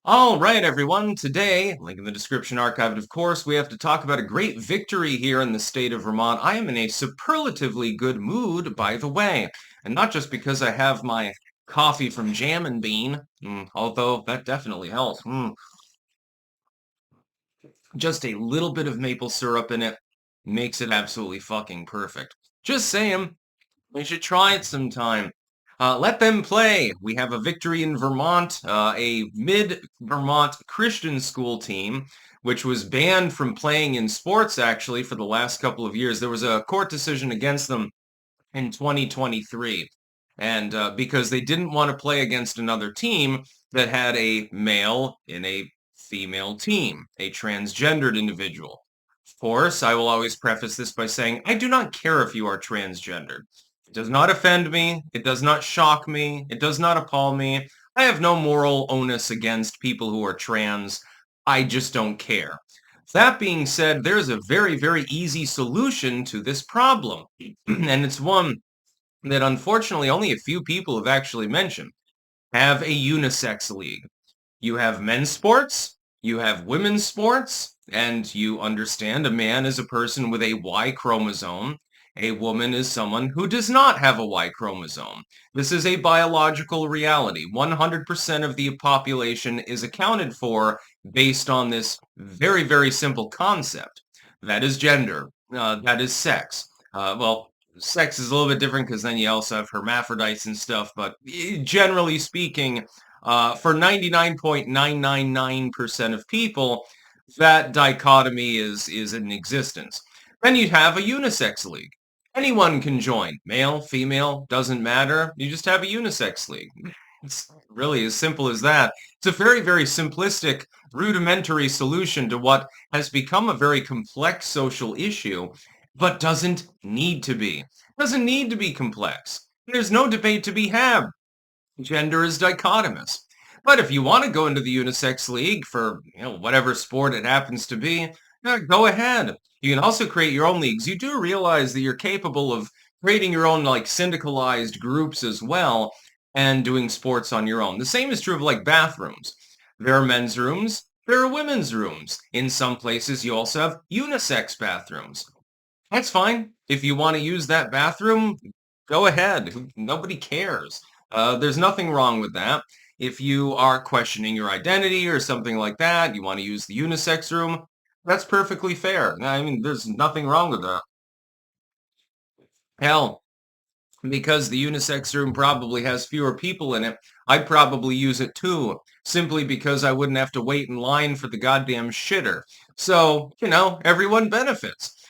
All right, everyone. Today, link in the description archived, of course, we have to talk about a great victory here in the state of Vermont. I am in a superlatively good mood, by the way, and not just because I have my coffee from Jam and Bean, although that definitely helps. Just a little bit of maple syrup in it makes it absolutely fucking perfect. Just saying. We should try it sometime. Let them play. We have a victory in Vermont, a mid-Vermont Christian school team, which was banned from playing in sports actually for the last couple of years. There was a court decision against them in 2023. And because they didn't want to play against another team that had a male in a female team, a transgendered individual. Of course, I will always preface this by saying I do not care if you are transgendered. It does not offend me. It does not shock me. It does not appall me. I have no moral onus against people who are trans. I just don't care. That being said, there's a very, very easy solution to this problem. And it's one that unfortunately only a few people have actually mentioned. Have a unisex league. You have men's sports, you have women's sports, and you understand a man is a person with a Y chromosome. A woman is someone who does not have a Y chromosome. This is a biological reality. 100% of the population is accounted for based on this very, very simple concept. That is gender. That is sex. Well, sex is a little bit different because then you also have hermaphrodites and stuff, but generally speaking, for 99.999% of people, that dichotomy is in existence. Then you have a unisex league. Anyone can join. Male, female, doesn't matter. You just have a unisex league. It's really as simple as that. It's a very, very simplistic, rudimentary solution to what has become a very complex social issue, but doesn't need to be. Doesn't need to be complex. There's no debate to be had. Gender is dichotomous. But if you want to go into the unisex league for, whatever sport it happens to be, go ahead. You can also create your own leagues. You do realize that you're capable of creating your own like syndicalized groups as well and doing sports on your own. The same is true of like bathrooms. There are men's rooms, there are women's rooms. In some places, you also have unisex bathrooms. That's fine. If you want to use that bathroom, go ahead. Nobody cares. There's nothing wrong with that. If you are questioning your identity or something like that, you want to use the unisex room, that's perfectly fair. I mean, there's nothing wrong with that. Hell, because the unisex room probably has fewer people in it, I'd probably use it too, simply because I wouldn't have to wait in line for the goddamn shitter. So, everyone benefits.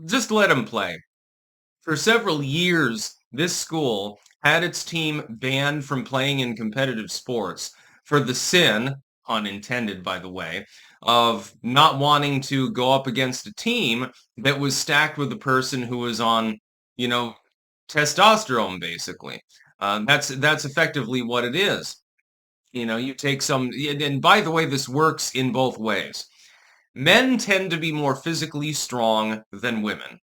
Just let them play. For several years, this school had its team banned from playing in competitive sports for the sin, unintended by the way, of not wanting to go up against a team that was stacked with a person who was on, you know, testosterone, basically. That's effectively what it is. You take some, and by the way, this works in both ways. Men tend to be more physically strong than women.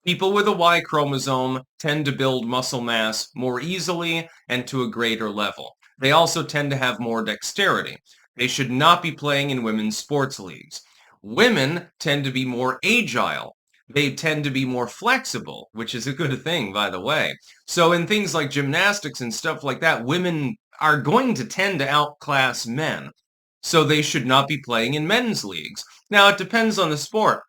People with a Y chromosome tend to build muscle mass more easily and to a greater level. They also tend to have more dexterity. They should not be playing in women's sports leagues. Women tend to be more agile. They tend to be more flexible, which is a good thing, by the way. So in things like gymnastics and stuff like that, women are going to tend to outclass men. So they should not be playing in men's leagues. Now, it depends on the sport.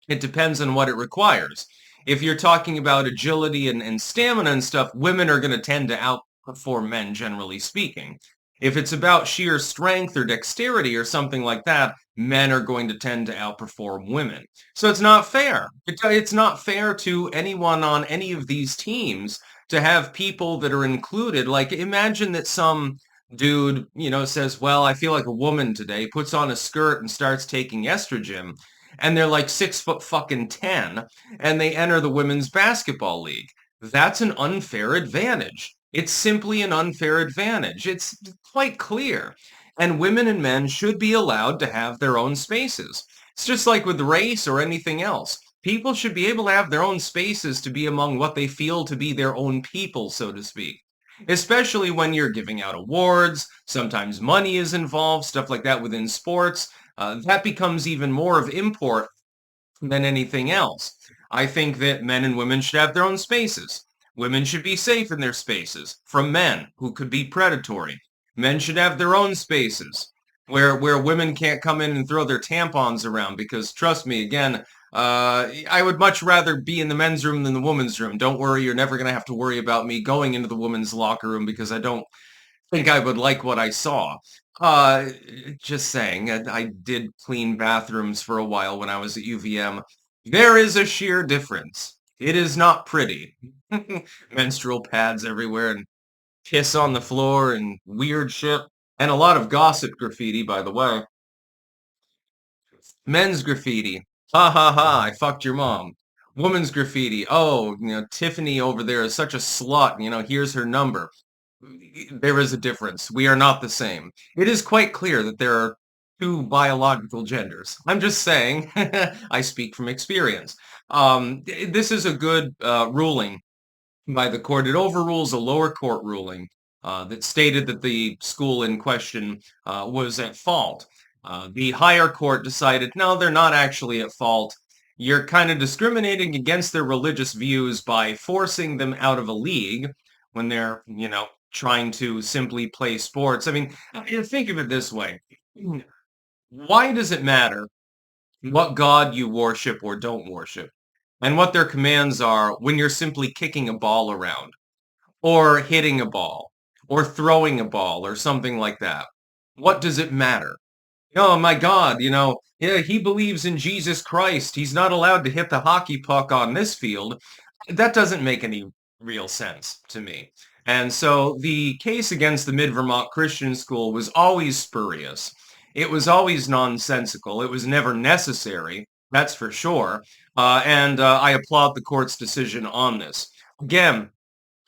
It depends on what it requires. If you're talking about agility and stamina and stuff, women are going to tend to outperform men, generally speaking. If it's about sheer strength or dexterity or something like that, men are going to tend to outperform women. So it's not fair. It's not fair to anyone on any of these teams to have people that are included. Like, imagine that some dude, says, well, I feel like a woman today, puts on a skirt and starts taking estrogen, and they're like 6 foot fucking 10, and they enter the women's basketball league. That's an unfair advantage. It's simply an unfair advantage. It's quite clear. And women and men should be allowed to have their own spaces. It's just like with race or anything else. People should be able to have their own spaces to be among what they feel to be their own people, so to speak. especially when you're giving out awards. Sometimes money is involved, stuff like that within sports. That becomes even more of import than anything else. I think that men and women should have their own spaces. Women should be safe in their spaces from men who could be predatory. Men should have their own spaces where women can't come in and throw their tampons around because trust me, again, I would much rather be in the men's room than the women's room. Don't worry, you're never going to have to worry about me going into the women's locker room because I don't think I would like what I saw. Uh, just saying, I did clean bathrooms for a while when I was at UVM. There is a sheer difference. It is not pretty. Menstrual pads everywhere and piss on the floor and weird shit. And a lot of gossip graffiti, by the way. Men's graffiti. Ha ha ha, I fucked your mom. Woman's graffiti. Oh, Tiffany over there is such a slut. Here's her number. There is a difference. We are not the same. It is quite clear that there are two biological genders. I'm just saying, I speak from experience. This is a good ruling by the court. It overrules a lower court ruling that stated that the school in question was at fault. The higher court decided, no, they're not actually at fault. You're kind of discriminating against their religious views by forcing them out of a league when they're, trying to simply play sports. I mean, think of it this way. Why does it matter what God you worship or don't worship and what their commands are when you're simply kicking a ball around or hitting a ball or throwing a ball or something like that? What does it matter? Oh my God, yeah, he believes in Jesus Christ. He's not allowed to hit the hockey puck on this field. That doesn't make any real sense to me. And so the case against the Mid-Vermont Christian School was always spurious. It was always nonsensical. It was never necessary, that's for sure. And I applaud the court's decision on this. Again,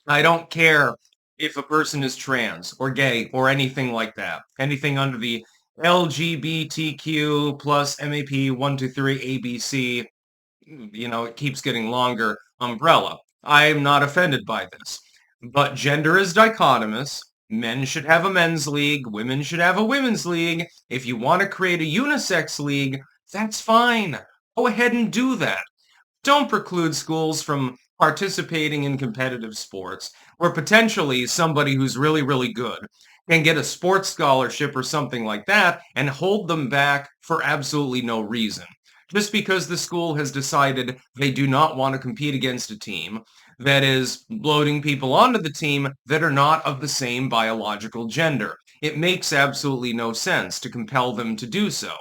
I don't care if a person is trans or gay or anything like that. Anything under the LGBTQ plus MAP 123 ABC, it keeps getting longer umbrella. I am not offended by this. But gender is dichotomous. Men should have a men's league. Women should have a women's league. If you want to create a unisex league, that's fine. Go ahead and do that. Don't preclude schools from participating in competitive sports where potentially somebody who's really, really good can get a sports scholarship or something like that and hold them back for absolutely no reason. Just because the school has decided they do not want to compete against a team that is loading people onto the team that are not of the same biological gender. It makes absolutely no sense to compel them to do so.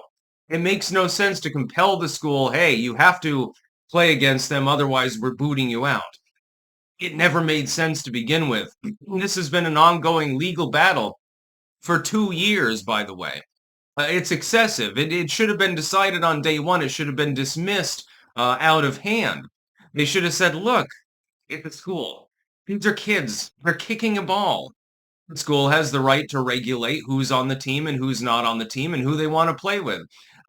It makes no sense to compel the school, hey, you have to play against them, otherwise we're booting you out. It never made sense to begin with. This has been an ongoing legal battle for 2 years, by the way. It's excessive. It should have been decided on day one. It should have been dismissed out of hand. They should have said, look, it's a school. These are kids. They're kicking a ball. The school has the right to regulate who's on the team and who's not on the team and who they want to play with.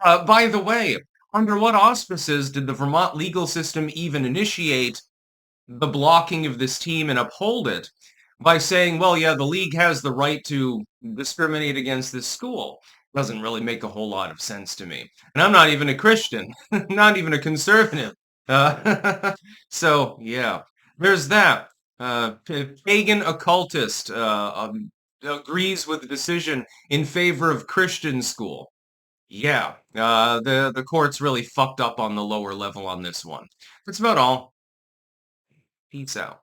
By the way, under what auspices did the Vermont legal system even initiate the blocking of this team and uphold it by saying, well, yeah, the league has the right to discriminate against this school? Doesn't really make a whole lot of sense to me. And I'm not even a Christian, not even a conservative. So, yeah, there's that. Pagan occultist agrees with the decision in favor of Christian school. Yeah, the court's really fucked up on the lower level on this one. That's about all. Peace out.